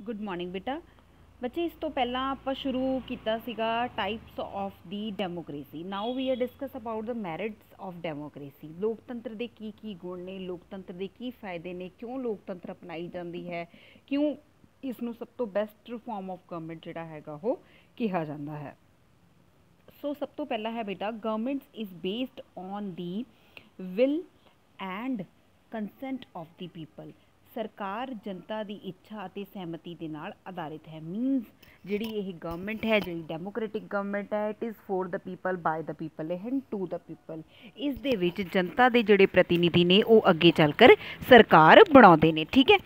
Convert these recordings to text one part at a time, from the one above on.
Good morning बेटा। बच्चे इस तो पहला आप शुरू किया सीगा types of the democracy. Now we are discuss about the merits of democracy. लोकतंत्र के की गुण ने, लोकतंत्र के की फायदे ने, क्यों लोकतंत्र अपनाई जाती है, क्यों इसनों सब तो बेस्ट फॉर्म ऑफ गवर्नमेंट जिहड़ा हैगा वो कहा जाता है। सो सब तो पहला है बेटा, government is based on the will and consent of the people. सरकार जनता की इच्छा और सहमति के नाल आधारित है। मीनस जी गवर्नमेंट है, जी डेमोक्रेटिक गवर्नमेंट है, it is for the people, by the people and to the people. इस दे विच जनता के जोड़े प्रतिनिधि ने वो अगे चलकर सरकार बनाते हैं। ठीक है,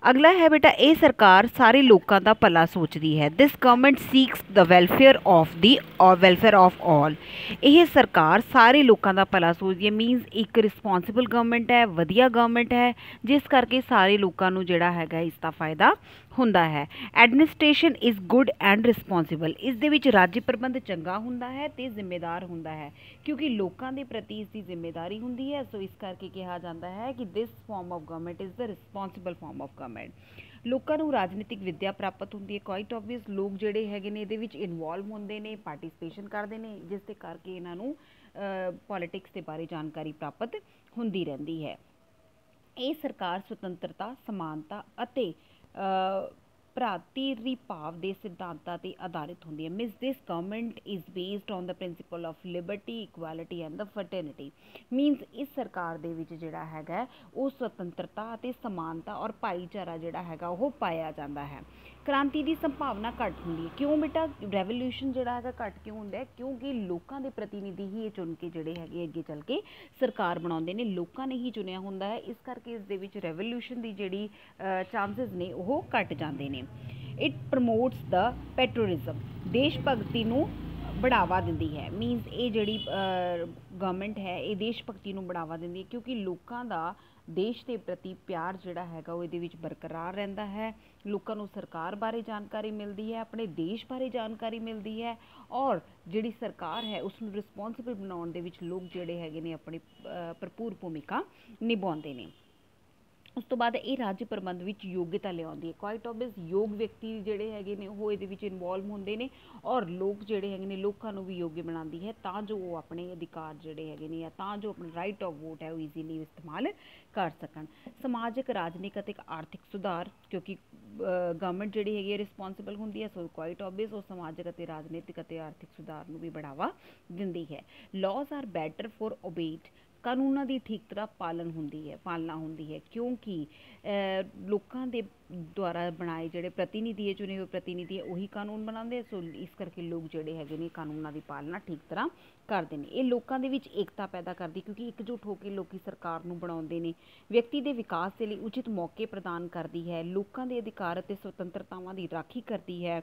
अगला है बेटा, ये सरकार सारे लोगों का भला सोचती है। This government seeks the welfare of all. यह सरकार सारे लोगों का भला सोचती है। मीनस एक रिस्पॉन्सिबल गवर्नमेंट है, वधिया गवर्नमेंट है, जिस करके सारे लोगों को जोड़ा है इसका फायदा हुंदा है। Administration is good and responsible. इस दे विच राज्य प्रबंध चंगा हुंदा है ते जिम्मेदार हुंदा है, क्योंकि लोगों के प्रति इसकी जिम्मेदारी हुंदी है। सो इस करके कहा जाता है कि this form of government is the responsible form of government. लोगों को राजनीतिक विद्या प्राप्त होती है। क्वाइट ऑबवियस लोग जोड़े है ये इनवॉल्व होंगे ने, पार्टिसिपेशन करते हैं, जिसके करके इन्हों पॉलिटिक्स के बारे जानकारी प्राप्त होंदी रहती है। ये सरकार सुतंत्रता, समानता अते भ्रातृ भाव के सिद्धांतों पर आधारित होंदी है। मीनस this government is based on the principle of liberty, equality and the fraternity. मीनस इस सरकार दे विच जिहड़ा हैगा वो स्वतंत्रता अते समानता और भाईचारा जिहड़ा हैगा वो पाया जाता है। क्रांति की संभावना घट होंदी है। क्यों बेटा रेवोल्यूशन जिहड़ा हैगा घट क्यों होंदा है? क्योंकि लोगों के प्रतिनिधि ही ये चुन के जिहड़े हैगे अगे चल के सरकार बनाउंदे ने, लोगों ने ही चुनिया होंदा है। इस करके इस दे विच रेवोल्यूशन की जिहड़ी चांसेस ने वो घट जाते हैं। इट प्रमोट्स द पैट्रियटिज्म, देश भगती नूं बढ़ावा दिंदी है। मीनस ये जिहड़ी गवर्नमेंट है ये देश भगती नूं बढ़ावा दिंदी है, क्योंकि लोगों का देश के प्रति प्यार जिहड़ा हैगा वो इहदे विच बरकरार रहिंदा है। लोगों को सरकार बारे जानकारी मिलती है, अपने देश बारे जानकारी मिलती है, और जिहड़ी सरकार है उसनूं रिस्पॉन्सिबल बनाउण दे विच लोग जिहड़े हैगे ने अपनी भरपूर भूमिका निभाउंदे ने। उस तो बाद ये राज्य प्रबंध विच योग्यता लियाउंदी है। क्वाइट ऑबवियस योग व्यक्ति जिहड़े हैगे ने वो इहदे विच इनवॉल्व होंदे ने, और लोग जिहड़े हैगे ने लोगों को भी योग्य बनाती है, तां जो वो अपने अधिकार जिहड़े हैगे ने या तां जो अपना राइट ऑफ वोट है वो ईजीली इस्तेमाल कर सकन। समाजिक, राजनीतिक अते आर्थिक सुधार, क्योंकि गवर्नमेंट जिहड़ी हैगी रिस्पॉन्सिबल होंदी है, सो क्वाइट ऑबवियस वो समाजिक अते राजनीतिक अते आर्थिक सुधार नूं भी बढ़ावा दिंदी है। Laws are better for obeyed, कानूनों की ठीक तरह पालना होंदी है, क्योंकि लोगों के द्वारा बनाए जोड़े प्रतिनिधि है, चुने हुए प्रतिनिधि है, वही कानून बनाते। सो इस करके लोग जोड़े है कानूनों की पालना ठीक तरह करते हैं। ये लोगों के विच एकता पैदा करती, क्योंकि एकजुट होकर लोग सरकार नूं बनाउंदे ने। व्यक्ति के विकास के लिए उचित मौके प्रदान करती है। लोगों के अधिकार और स्वतंत्रतावां की राखी करती है।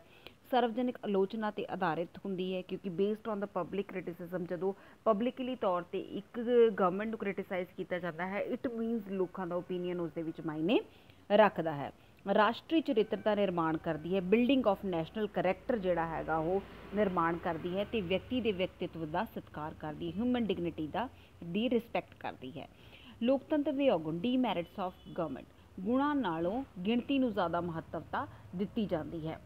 सार्वजनिक आलोचना पर आधारित होंदी है, क्योंकि based on the public criticism, जो पब्लिकली तौर पर एक गवर्नमेंट को क्रिटिसाइज किया जाता है, इट मीनस लोगों का ओपीनियन उस दे विच मायने रखता है। राष्ट्रीय चरित्र का निर्माण करती है। बिल्डिंग ऑफ नैशनल करैक्टर जिहड़ा हैगा वो निर्माण करती है, तो व्यक्ति के व्यक्तित्व का सत्कार करती है, ह्यूमन डिगनिटी का दी रिस्पैक्ट करती है। लोकतंत्र के औगुण, डीमैरिट्स ऑफ गवर्नमेंट, गुणां नालों गिणती नूं ज़्यादा महत्वता दी जाती है।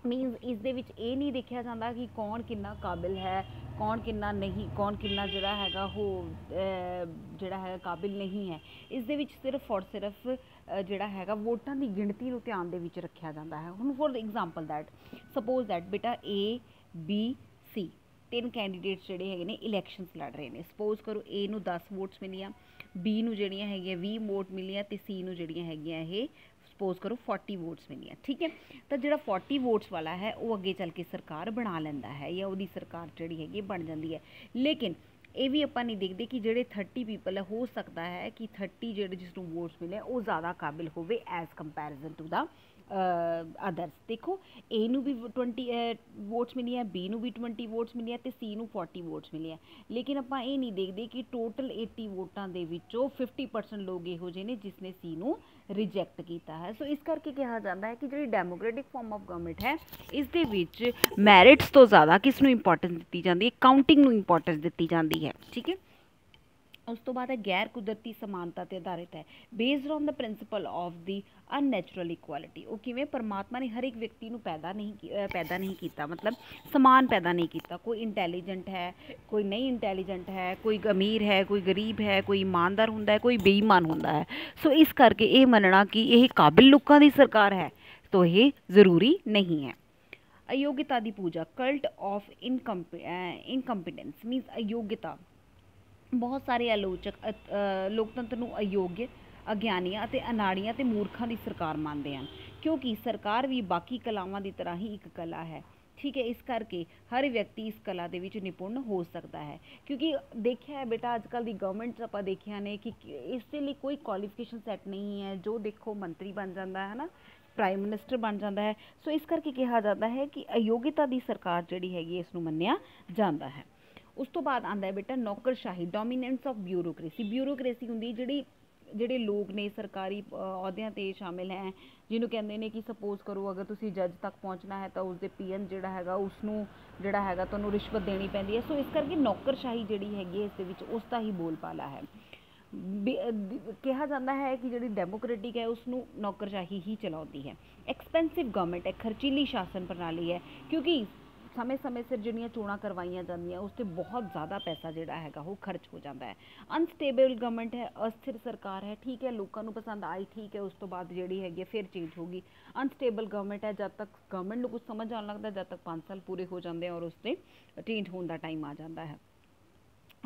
मीनस इस दे विच ये नहीं देखा जाता कि कौन कितना काबिल है, कौन कितना नहीं, कौन कितना जिहड़ा हैगा वो जिहड़ा है काबिल नहीं है। इस दे विच सिर्फ और सिर्फ जिहड़ा हैगा वोटां की गिणती नूं ध्यान दे विच रखिया जाता है। हुण for example that suppose that बेटा ABC 3 कैंडीडेट्स जिहड़े हैगे ने इलैक्शनस लड़ रहे हैं। सपोज करो A नूं 10 वोट्स मिलिया, B नूं जिहड़ियां हैगियां 20 वोट मिलिया, ते C नूं जिहड़ियां हैगियां ये सपोज करो 40 वोट्स मिलिया। ठीक है, तो जो 40 वोट्स वाला है वो अगे चल के सरकार बना लेंदा है, या वो सरकार जी हैगी बन जाती है। लेकिन ये भी आप नहीं देखते कि जोड़े 30 पीपल है, हो सकता है कि 30 जो जिसनों वोट्स मिले वो ज़्यादा काबिल होवे as comparison to the others. देखो ए नूं भी 20 वोट्स मिली है, बी नूं भी 20 वोट्स मिली है, तो सी नूं 40 वोट्स मिली है। लेकिन आप ये नहीं देखते कि टोटल 80 वोटां दे विचों 50% लोग इहो जिहे ने जिसने सी नूं रिजैक्ट किया है। सो इस करके कहा जाता है कि जी डेमोक्रेटिक फॉर्म ऑफ गवर्नमेंट है इस दे विच मैरिट्स तो ज़्यादा किस नूं इंपॉर्टेंस दी जाती है, काउंटिंग नूं इंपॉर्टेंस दी जाती है। ठीक है, ਉਸ ਤੋਂ ਬਾਅਦ ਹੈ ਗੈਰ ਕੁਦਰਤੀ ਸਮਾਨਤਾ ਤੇ ਆਧਾਰਿਤ ਹੈ, based on the principal of the unnatural equality. ਉਹ ਕਿਵੇਂ? ਪਰਮਾਤਮਾ ਨੇ ਹਰ ਇੱਕ ਵਿਅਕਤੀ ਨੂੰ ਪੈਦਾ ਨਹੀਂ ਕੀਤਾ, ਮਤਲਬ ਸਮਾਨ ਪੈਦਾ ਨਹੀਂ ਕੀਤਾ। ਕੋਈ ਇੰਟੈਲੀਜੈਂਟ ਹੈ, ਕੋਈ ਨਹੀਂ ਇੰਟੈਲੀਜੈਂਟ ਹੈ, ਕੋਈ ਅਮੀਰ ਹੈ, ਕੋਈ ਗਰੀਬ ਹੈ, ਕੋਈ ਇਮਾਨਦਾਰ ਹੁੰਦਾ ਹੈ, ਕੋਈ ਬੇਈਮਾਨ ਹੁੰਦਾ ਹੈ। ਸੋ ਇਸ ਕਰਕੇ ਇਹ ਮੰਨਣਾ ਕਿ ਇਹ ਕਾਬਿਲ ਲੋਕਾਂ ਦੀ ਸਰਕਾਰ ਹੈ ਤਾਂ ਇਹ ਜ਼ਰੂਰੀ ਨਹੀਂ ਹੈ। ਅਯੋਗਤਾ ਦੀ ਪੂਜਾ, ਕਲਟ ਆਫ ਇਨਕੰਪੀਟੈਂਸ ਮੀਨਸ ਅਯੋਗਤਾ। ਬਹੁਤ ਸਾਰੇ ਆਲੋਚਕ ਲੋਕਤੰਤਰ ਨੂੰ ਅਯੋਗ, ਅਗਿਆਨੀਆਂ ਅਤੇ ਅਨਾੜੀਆਂ ਅਤੇ ਮੂਰਖਾਂ ਦੀ ਸਰਕਾਰ ਮੰਨਦੇ ਹਨ, ਕਿਉਂਕਿ ਸਰਕਾਰ ਵੀ ਬਾਕੀ ਕਲਾਵਾਂ ਦੀ ਤਰ੍ਹਾਂ ਹੀ ਇੱਕ ਕਲਾ ਹੈ। ਠੀਕ ਹੈ, ਇਸ ਕਰਕੇ ਹਰ ਵਿਅਕਤੀ ਇਸ ਕਲਾ ਦੇ ਵਿੱਚ ਨਿਪੁੰਨ ਹੋ ਸਕਦਾ ਹੈ। ਕਿਉਂਕਿ ਦੇਖਿਆ ਹੈ ਬੇਟਾ, ਅੱਜ ਕੱਲ੍ਹ ਦੀ ਗਵਰਨਮੈਂਟਸ ਆਪਾਂ ਦੇਖਿਆ ਨੇ ਕਿ ਇਸ ਦੇ ਲਈ ਕੋਈ ਕੁਆਲੀਫਿਕੇਸ਼ਨ ਸੈੱਟ ਨਹੀਂ ਹੈ। ਜੋ ਦੇਖੋ ਮੰਤਰੀ ਬਣ ਜਾਂਦਾ ਹੈ ਨਾ, ਪ੍ਰਾਈਮ ਮਿਨਿਸਟਰ ਬਣ ਜਾਂਦਾ ਹੈ। ਸੋ ਇਸ ਕਰਕੇ ਕਿਹਾ ਜਾਂਦਾ ਹੈ ਕਿ ਅਯੋਗਤਾ ਦੀ ਸਰਕਾਰ ਜਿਹੜੀ ਹੈਗੀ ਇਸ ਨੂੰ ਮੰਨਿਆ ਜਾਂਦਾ ਹੈ। ਉਸ ਤੋਂ ਬਾਅਦ ਆਉਂਦਾ ਹੈ ਬੇਟਾ ਨੌਕਰਸ਼ਾਹੀ, ਡੋਮੀਨੈਂਸ ਆਫ ਬਿਊਰੋਕ੍ਰੇਸੀ। ਬਿਊਰੋਕ੍ਰੇਸੀ ਹੁੰਦੀ ਜਿਹੜੇ ਲੋਕ ਨੇ ਸਰਕਾਰੀ ਅਹੁਦਿਆਂ 'ਤੇ ਸ਼ਾਮਿਲ ਹੈ, ਜਿਹਨੂੰ ਕਹਿੰਦੇ ਨੇ ਕਿ ਸਪੋਜ਼ ਕਰੋ ਅਗਰ ਤੁਸੀਂ ਜੱਜ ਤੱਕ ਪਹੁੰਚਣਾ ਹੈ ਤਾਂ ਉਸਦੇ ਪੀਐਨ ਜਿਹੜਾ ਹੈਗਾ ਉਸਨੂੰ ਜਿਹੜਾ ਹੈਗਾ ਤੁਹਾਨੂੰ ਰਿਸ਼ਵਤ ਦੇਣੀ ਪੈਂਦੀ ਹੈ। ਸੋ ਇਸ ਕਰਕੇ ਨੌਕਰਸ਼ਾਹੀ ਜਿਹੜੀ ਹੈਗੀ ਹੈ ਇਸ ਦੇ ਵਿੱਚ ਉਸ ਦਾ ਹੀ ਬੋਲਬਾਲਾ ਹੈ। ਕਿਹਾ ਜਾਂਦਾ ਹੈ ਕਿ ਜਿਹੜੀ ਡੈਮੋਕ੍ਰੇਟਿਕ ਹੈ ਉਸਨੂੰ ਨੌਕਰਸ਼ਾਹੀ ਹੀ ਚਲਾਉਂਦੀ ਹੈ। ਐਕਸਪੈਂਸਿਵ ਗਵਰਨਮੈਂਟ ਹੈ, ਖਰਚੀਲੀ ਸ਼ਾਸਨ ਪ੍ਰਣਾਲੀ ਹੈ, ਕਿਉਂਕਿ ਸਮੇਂ ਸਮੇਂ ਸਿਰ ਜਿਹੜੀਆਂ ਚੋਣਾਂ ਕਰਵਾਈਆਂ ਜਾਂਦੀਆਂ ਉਸ 'ਤੇ ਬਹੁਤ ਜ਼ਿਆਦਾ ਪੈਸਾ ਜਿਹੜਾ ਹੈਗਾ ਉਹ ਖਰਚ ਹੋ ਜਾਂਦਾ ਹੈ। ਅਨਸਟੇਬਲ ਗਵਰਨਮੈਂਟ ਹੈ, ਅਸਥਿਰ ਸਰਕਾਰ ਹੈ। ਠੀਕ ਹੈ, ਲੋਕਾਂ ਨੂੰ ਪਸੰਦ ਆਈ, ਠੀਕ ਹੈ, ਉਸ ਤੋਂ ਬਾਅਦ ਜਿਹੜੀ ਹੈਗੀ ਫਿਰ ਚੇਂਜ ਹੋਗੀ। ਅਨਸਟੇਬਲ ਗਵਰਨਮੈਂਟ ਹੈ, ਜਦ ਤੱਕ ਗਵਰਨਮੈਂਟ ਨੂੰ ਕੁਝ ਸਮਝ ਆਉਣ ਲੱਗਦਾ ਜਦ ਤੱਕ 5 ਸਾਲ ਪੂਰੇ ਹੋ ਜਾਂਦੇ ਔਰ ਉਸ 'ਤੇ ਚੇਂਜ ਹੋਣ ਦਾ ਟਾਈਮ ਆ ਜਾਂਦਾ ਹੈ।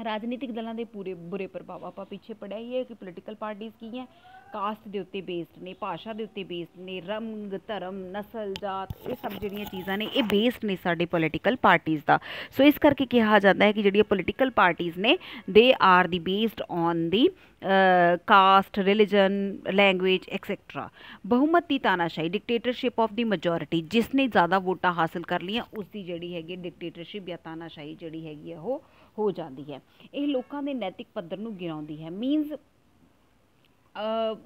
ਰਾਜਨੀਤਿਕ ਦਲਾਂ ਦੇ ਬੁਰੇ ਪ੍ਰਭਾਵ ਆਪਾਂ ਪਿੱਛੇ ਪੜ੍ਹਿਆ ਹੀ ਹੈ ਕਿ ਪੋਲੀਟੀਕਲ ਪਾਰਟੀਜ਼ ਕੀ ਹੈ, ਕਾਸਟ ਦੇ ਉੱਤੇ ਬੇਸਡ ਨੇ, ਭਾਸ਼ਾ ਦੇ ਉੱਤੇ ਬੇਸਡ ਨੇ, ਰੰਗ, ਧਰਮ, ਨਸਲ, ਜਾਤ, ਇਹ ਸਭ ਜਿਹੜੀਆਂ ਚੀਜ਼ਾਂ ਨੇ ਇਹ ਬੇਸਡ ਨੇ ਸਾਡੇ ਪੋਲੀਟੀਕਲ ਪਾਰਟੀਜ਼ ਦਾ। ਸੋ ਇਸ ਕਰਕੇ ਕਿਹਾ ਜਾਂਦਾ ਹੈ ਕਿ ਜਿਹੜੀਆਂ ਪੋਲੀਟੀਕਲ ਪਾਰਟੀਜ਼ ਨੇ they are the based on the caste, religion, language etcetera. ਬਹੁਮਤੀ ਤਾਨਾਸ਼ਾਹੀ, ਡਿਕਟੇਟਰਸ਼ਿਪ ਆਫ ਦੀ ਮੈਜੋਰਿਟੀ, ਜਿਸ ਨੇ ਜ਼ਿਆਦਾ ਵੋਟਾਂ ਹਾਸਲ ਕਰ ਲਈਆਂ ਉਸ ਦੀ ਜਿਹੜੀ ਹੈਗੀ ਡਿਕਟੇਟਰਸ਼ਿਪ ਜਾਂ ਤਾਨਾਸ਼ਾਹੀ ਜਿਹੜੀ ਹੈਗੀ ਹੈ ਉਹ ਹੋ ਜਾਂਦੀ ਹੈ। ਇਹ ਲੋਕਾਂ ਦੇ ਨੈਤਿਕ ਪੱਧਰ ਨੂੰ ਗਿਰਾਉਂਦੀ ਹੈ। ਮੀਨਸ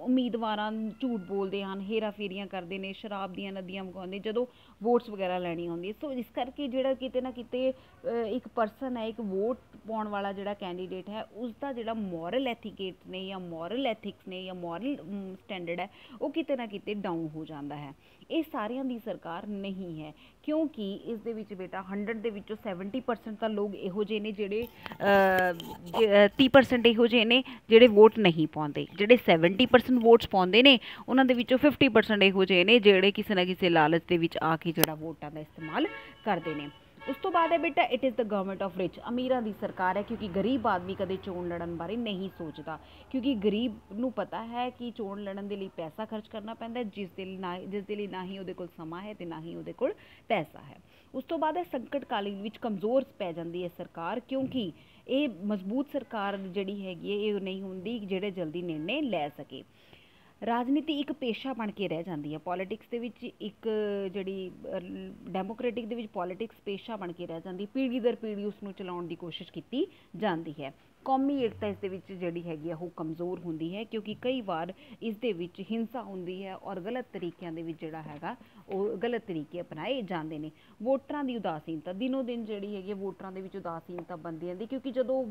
ਉਮੀਦਵਾਰਾਂ ਝੂਠ ਬੋਲਦੇ ਹਨ, ਹੇਰਾ ਫੇਰੀਆਂ ਕਰਦੇ ਨੇ, ਸ਼ਰਾਬ ਦੀਆਂ ਨਦੀਆਂ ਵਗਾਉਂਦੇ ਜਦੋਂ ਵੋਟਸ ਵਗੈਰਾ ਲੈਣੀ ਹੁੰਦੀ ਹੈ। ਸੋ ਇਸ ਕਰਕੇ ਜਿਹੜਾ ਕਿਤੇ ਨਾ ਕਿਤੇ ਇੱਕ ਪਰਸਨ ਹੈ, ਇੱਕ ਵੋਟ ਪਾਉਣ ਵਾਲਾ ਜਿਹੜਾ ਕੈਂਡੀਡੇਟ ਹੈ ਉਸ ਦਾ ਜਿਹੜਾ ਮੋਰਲ ਐਥੀਕੇਟ ਨੇ ਜਾਂ ਮੋਰਲ ਐਥਿਕਸ ਨੇ ਜਾਂ ਮੋਰਲ ਸਟੈਂਡਰਡ ਹੈ ਉਹ ਕਿਤੇ ਨਾ ਕਿਤੇ ਡਾਊਨ ਹੋ ਜਾਂਦਾ ਹੈ। ਇਹ ਸਾਰਿਆਂ ਦੀ ਸਰਕਾਰ ਨਹੀਂ ਹੈ, ਕਿਉਂਕਿ ਇਸ ਦੇ ਵਿੱਚ ਬੇਟਾ 100 ਦੇ ਵਿੱਚੋਂ 70% ਤਾਂ ਲੋਕ ਇਹੋ ਜਿਹੇ ਨੇ ਜਿਹੜੇ 30% ਇਹੋ ਜਿਹੇ ਨੇ ਜਿਹੜੇ ਵੋਟ ਨਹੀਂ ਪਾਉਂਦੇ। ਜਿਹੜੇ 70% ਵੋਟਸ ਪਾਉਂਦੇ ਨੇ ਉਹਨਾਂ ਦੇ ਵਿੱਚੋਂ 50% ਇਹੋ ਜਿਹੇ ਨੇ ਜਿਹੜੇ ਕਿਸੇ ਨਾ ਕਿਸੇ ਲਾਲਚ ਦੇ ਵਿੱਚ ਆ ਕੇ ਜਿਹੜਾ ਵੋਟਾਂ ਦਾ ਇਸਤੇਮਾਲ ਕਰਦੇ ਨੇ। ਉਸ ਤੋਂ ਬਾਅਦ ਹੈ ਬੇਟਾ it is the government of rich, ਅਮੀਰਾਂ ਦੀ ਸਰਕਾਰ ਹੈ, ਕਿਉਂਕਿ ਗਰੀਬ ਆਦਮੀ ਕਦੇ ਚੋਣ ਲੜਨ ਬਾਰੇ ਨਹੀਂ ਸੋਚਦਾ, ਕਿਉਂਕਿ ਗਰੀਬ ਨੂੰ ਪਤਾ ਹੈ ਕਿ ਚੋਣ ਲੜਨ ਦੇ ਲਈ ਪੈਸਾ ਖਰਚ ਕਰਨਾ ਪੈਂਦਾ, ਜਿਸ ਦੇ ਲਈ ਨਾ ਹੀ ਉਹਦੇ ਕੋਲ ਸਮਾਂ ਹੈ ਅਤੇ ਨਾ ਹੀ ਉਹਦੇ ਕੋਲ ਪੈਸਾ ਹੈ। ਉਸ ਤੋਂ ਬਾਅਦ ਹੈ ਸੰਕਟ ਕਾਲੀਨ ਵਿੱਚ ਕਮਜ਼ੋਰ ਪੈ ਜਾਂਦੀ ਹੈ ਸਰਕਾਰ, ਕਿਉਂਕਿ ਇਹ ਮਜ਼ਬੂਤ ਸਰਕਾਰ ਜਿਹੜੀ ਹੈਗੀ ਹੈ ਇਹ ਨਹੀਂ ਹੁੰਦੀ ਜਿਹੜੇ ਜਲਦੀ ਨਿਰਣੇ ਲੈ ਸਕੇ। ਰਾਜਨੀਤੀ ਇੱਕ ਪੇਸ਼ਾ ਬਣ ਕੇ ਰਹਿ ਜਾਂਦੀ ਹੈ। ਪੋਲੀਟਿਕਸ ਦੇ ਵਿੱਚ ਇੱਕ ਜਿਹੜੀ ਡੈਮੋਕ੍ਰੇਟਿਕ ਦੇ ਵਿੱਚ ਪੋਲੀਟਿਕਸ ਪੇਸ਼ਾ ਬਣ ਕੇ ਰਹਿ ਜਾਂਦੀ, ਪੀੜ੍ਹੀ ਦਰ ਪੀੜ੍ਹੀ ਉਸ ਨੂੰ ਚਲਾਉਣ ਦੀ ਕੋਸ਼ਿਸ਼ ਕੀਤੀ ਜਾਂਦੀ ਹੈ। ਕੌਮੀ ਏਕਤਾ ਇਸ ਦੇ ਵਿੱਚ ਜਿਹੜੀ ਹੈਗੀ ਆ ਉਹ ਕਮਜ਼ੋਰ ਹੁੰਦੀ ਹੈ, ਕਿਉਂਕਿ ਕਈ ਵਾਰ ਇਸ ਦੇ ਵਿੱਚ ਹਿੰਸਾ ਹੁੰਦੀ ਹੈ ਔਰ ਗਲਤ ਤਰੀਕਿਆਂ ਦੇ ਵਿੱਚ ਜਿਹੜਾ ਹੈਗਾ ਉਹ ਗਲਤ ਤਰੀਕੇ ਅਪਣਾਏ ਜਾਂਦੇ ਨੇ। ਵੋਟਰਾਂ ਦੀ ਉਦਾਸੀਨਤਾ, ਦਿਨੋਂ ਦਿਨ ਜਿਹੜੀ ਹੈਗੀ ਵੋਟਰਾਂ ਦੇ ਵਿੱਚ ਉਦਾਸੀਨਤਾ ਬਣਦੀ ਜਾਂਦੀ, ਕਿਉਂਕਿ ਜਦੋਂ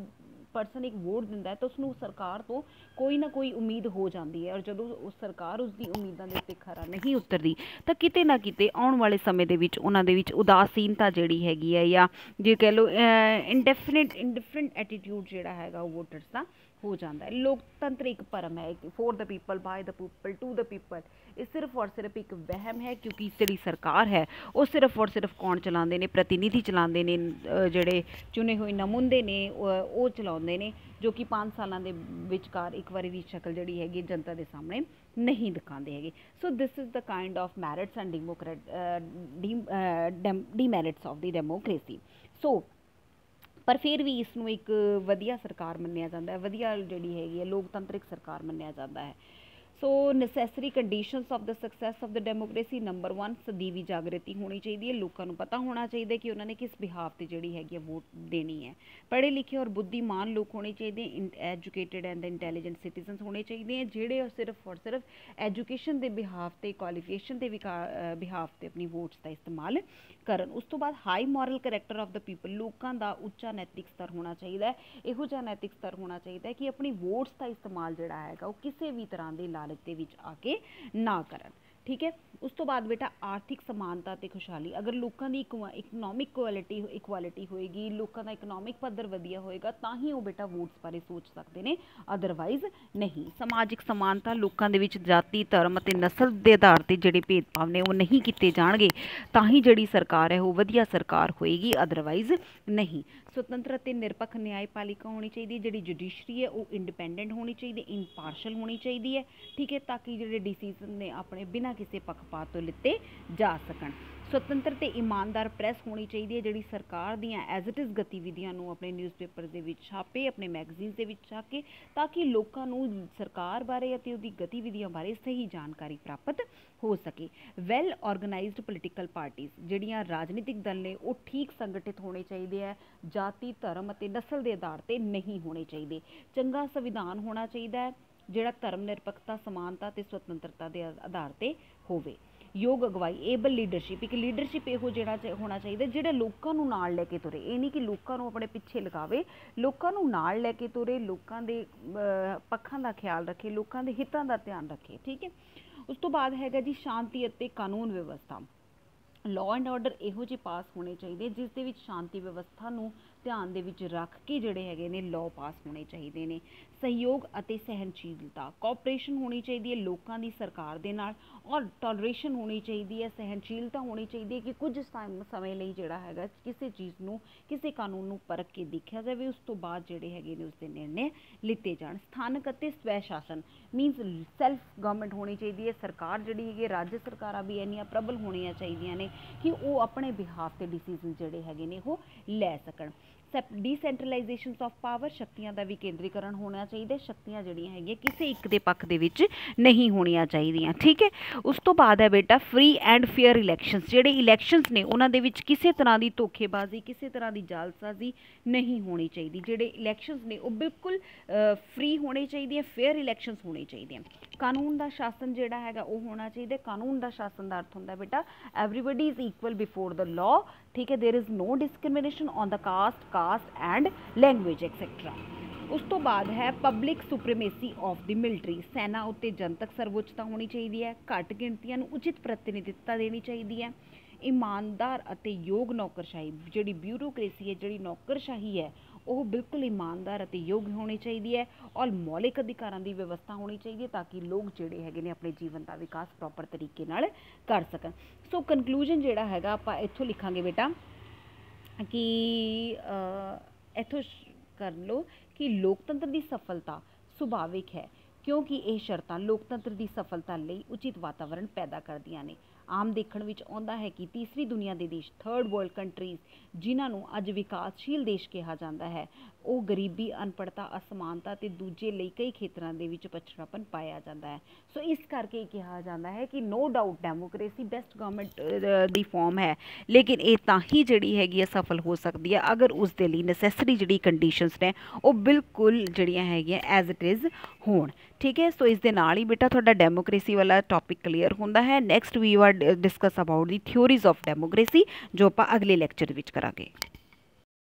ਪਰਸਨ ਇੱਕ ਵੋਟ ਦਿੰਦਾ ਹੈ ਤਾਂ ਉਸਨੂੰ ਸਰਕਾਰ ਤੋਂ ਕੋਈ ਨਾ ਕੋਈ ਉਮੀਦ ਹੋ ਜਾਂਦੀ ਹੈ, ਔਰ ਜਦੋਂ ਉਹ ਸਰਕਾਰ ਉਸਦੀ ਉਮੀਦਾਂ ਦੇ ਉੱਤੇ ਖਰਾ ਨਹੀਂ ਉਤਰਦੀ ਤਾਂ ਕਿਤੇ ਨਾ ਕਿਤੇ ਆਉਣ ਵਾਲੇ ਸਮੇਂ ਦੇ ਵਿੱਚ ਉਹਨਾਂ ਦੇ ਵਿੱਚ ਉਦਾਸੀਨਤਾ ਜਿਹੜੀ ਹੈਗੀ ਹੈ ਜਾਂ ਜੇ ਕਹਿ ਲਓ ਇੰਡਿਫਰੈਂਟ ਐਟੀਟਿਊਡ ਜਿਹੜਾ ਹੈਗਾ ਉਹ ਵੋਟਰਸ ਦਾ ਹੋ ਜਾਂਦਾ ਹੈ। ਲੋਕਤੰਤਰ ਇੱਕ ਭਰਮ ਹੈ, for the people, by the people, to the people. ਇਹ ਸਿਰਫ ਔਰ ਸਿਰਫ ਇੱਕ ਵਹਿਮ ਹੈ, ਕਿਉਂਕਿ ਜਿਹੜੀ ਸਰਕਾਰ ਹੈ ਉਹ ਸਿਰਫ ਔਰ ਸਿਰਫ ਕੌਣ ਚਲਾਉਂਦੇ ਨੇ? ਪ੍ਰਤੀਨਿਧੀ ਚਲਾਉਂਦੇ ਨੇ, ਜਿਹੜੇ ਚੁਣੇ ਹੋਏ ਨੁਮਾਇੰਦੇ ਨੇ ਉਹ ਚਲਾਉਂਦੇ ਨੇ, ਜੋ ਕਿ 5 ਸਾਲਾਂ ਦੇ ਵਿਚਕਾਰ ਇੱਕ ਵਾਰੀ ਵੀ ਸ਼ਕਲ ਜਿਹੜੀ ਹੈਗੀ ਜਨਤਾ ਦੇ ਸਾਹਮਣੇ ਨਹੀਂ ਦਿਖਾਉਂਦੇ ਹੈਗੇ। So this is the kind of merits and demerits of the democracy. So ਪਰ ਫਿਰ ਵੀ ਇਸ ਨੂੰ ਇੱਕ ਵਧੀਆ ਸਰਕਾਰ ਮੰਨਿਆ ਜਾਂਦਾ ਹੈ, ਵਧੀਆ ਜਿਹੜੀ ਹੈਗੀ ਹੈ ਲੋਕਤੰਤਰਿਕ ਸਰਕਾਰ ਮੰਨਿਆ ਜਾਂਦਾ ਹੈ। So necessary conditions of the success of the democracy, number 1 सਦੀਵੀ जागृति होनी चाहिए, लोगों को पता होना चाहिए कि उन्होंने किस बिहाफ से जी हैगी वोट देनी है। पढ़े लिखे और बुद्धिमान लोग होने चाहिए, एजुकेटेड एंड इंटैलीजेंट सिटीजनस होने चाहिए, जेडे सिर्फ और सिर्फ एजुकेशन के बिहाफ से क्वालिफिकेशन के बिहाफ से अपनी वोट्स का इस्तेमाल करन। उस तो बाद high moral character of the people, लोगों का उच्चा नैतिक स्तर होना चाहिए, इहो जिहा नैतिक स्तर होना चाहिए कि अपनी वोट्स का इस्तेमाल जिहड़ा हैगा वो किसी भी तरह के लालच दे विच आके ना करन। ठीक है। उस तो बाद बेटा आर्थिक समानता ते खुशहाली, अगर लोगों की इकनॉमिक इक्वालिटी होएगी, लोगों का इकनॉमिक पद्धर वधिया होएगा तां ही वो बेटा वोट्स बारे सोच सकते हैं, अदरवाइज नहीं। समाजिक समानता, लोगों के विच जाति धर्म ते नस्ल के आधार पर जिहड़े भेदभाव ने वो नहीं किए जाणगे तां ही जिहड़ी सरकार है वो वधिया सरकार होएगी, अदरवाइज नहीं। स्वतंत्र ते निरपक्ष न्यायपालिका होनी चाहिए, जिहड़ी जुडिशरी है वो इंडिपेंडेंट होनी चाहिए, इनपार्शल होनी चाहिए है। ठीक है, ताकि जिहड़े डिसीजन ने अपने बिना किसी पक्षपात तो लिते जा सकन। स्वतंत्र ते ईमानदार प्रैस होनी चाहिए, जिहड़ी सरकार दियां एज इट इज़ गतिविधियां नूं अपने न्यूज़पेपर दे विच छापे, अपने मैगजीन दे विच छापे, ताकि लोकां नूं सरकार बारे अते उहदी गतिविधियां बारे सही जानकारी प्राप्त हो सके। वैल ऑर्गेनाइज्ड पोलिटिकल पार्टीज़, जिहड़ियां राजनीतिक दल ने वो ठीक संगठित होने चाहिए है, जाति धर्म अते नस्ल के आधार पर नहीं होने चाहिए। चंगा संविधान होना चाहिए है, जिहड़ा धर्म निरपक्षता समानता ते स्वतंत्रता के आधार पर होवे। योग अगवाई, एबल लीडरशिप, एक लीडरशिप इहो जिहड़ा होना चाहिए जिहड़ा लोकां नूं नाल लैके तुरे, ये नहीं कि लोकां नूं अपने पिछे लगावे, लोकां नूं नाल लैके तुरे, लोकां दे पक्षां दा ख्याल रखे, लोकां दे हितां दा ध्यान रखे। ठीक है। उस तो बाद हैगा जी शांति अते कानून व्यवस्था, लॉ एंड ऑर्डर इहो ਜਿਹੇ पास होने चाहिए जिस दे विच शांति व्यवस्था नूं ध्यान दे विच रख के जिहड़े हैगे ने लॉ पास होने चाहिए ने। सहयोग अते सहनशीलता, कोऑपरेशन होनी चाहिए लोगों की सरकार दे नाल, और टॉलरेशन होनी चाहिए, सहनशीलता होनी चाहिए कि कुछ समय लई जिहड़ा हैगा किसी चीज़ नूं किसी कानून नूं परख के देखा जाए, उस तो बाद जिहड़े हैगे ने उसके निर्णय लिते जाण। स्थानक अते स्वै शासन मीनस सैल्फ गवर्नमेंट होनी चाहिए, सरकार जिहड़ी हैगी राज्य सरकारां भी इन्नियां प्रबल होणियां चाहिए ने कि वो अपने बिहाफ से डिसीजन जिहड़े हैगे ने वो लै सकण। डिसेंट्रलाइजेशन ऑफ पावर, शक्तियां का विकेंद्रीकरण होना चाहिए, शक्तियां जिहड़ियां हैगियां किसी एक दे पक्ष दे विच नहीं होणियां चाहिए। ठीक है। उस तो बाद है बेटा फ्री एंड फेयर इलैक्शंस, जिहड़े इलैक्शंस ने उन्हां दे विच किसी तरह की धोखेबाजी किसी तरह की जालसाजी नहीं होनी चाहिए, जिहड़े इलैक्शंस ने वो बिल्कुल फ्री होने चाहिए, फेयर इलैक्शंस होने चाहिए। कानून का शासन जिहड़ा हैगा वो होना चाहिए, कानून का शासन का अर्थ होंदा बेटा everybody is equal before the law. ठीक है। There is no discrimination on the caste and language etcetera. उस तो बाद है public supremacy of the military, सेना उत्ते जनतक सर्वोच्चता होनी चाहिए है, घट गिणतियां नूं उचित प्रतिनिधित्ता देनी चाहिए है, ईमानदार अते योग नौकरशाही, जिहड़ी ब्यूरोक्रेसी है जिहड़ी नौकरशाही है वो बिल्कुल ईमानदार अते योग्य होनी चाहिए है, और मौलिक अधिकारां की व्यवस्था होनी चाहिए ताकि लोग जिहड़े हैगे ने अपने जीवन का विकास प्रॉपर तरीके नाल कर सकन। सो कंकलूजन जिहड़ा हैगा आपां इत्थों लिखांगे बेटा कि इत्थों कर लो कि लोकतंत्र की सफलता सुभाविक है क्योंकि ये शर्तां लोकतंत्र की सफलता लई उचित वातावरण पैदा करदियां ने। आम देखण विच आउंदा है कि तीसरी दुनिया के देश थर्ड वर्ल्ड कंट्रीज़ जिन्हां नूं अज विकासशील देश कहा जाता है वो गरीबी अनपढ़ता असमानता ते दूजे लई कई खेतरां दे विच पछड़ापन पाया जाता है। सो इस करके कहा जाता है कि no doubt democracy best government the form है, लेकिन ये तां ही जिहड़ी हैगी सफल हो सकती है अगर उस दे लई नैसेसरी जिहड़ी कंडीशनस ने वो बिल्कुल जिहड़ियां हैगियां एज इट इज़ होण। ठीक है। सो इस दे नाल ही बेटा तुहाडा डेमोक्रेसी वाला टॉपिक क्लीयर होंदा है। Next we are discuss about the theories of democracy जो आपां अगले लैक्चर विच करांगे।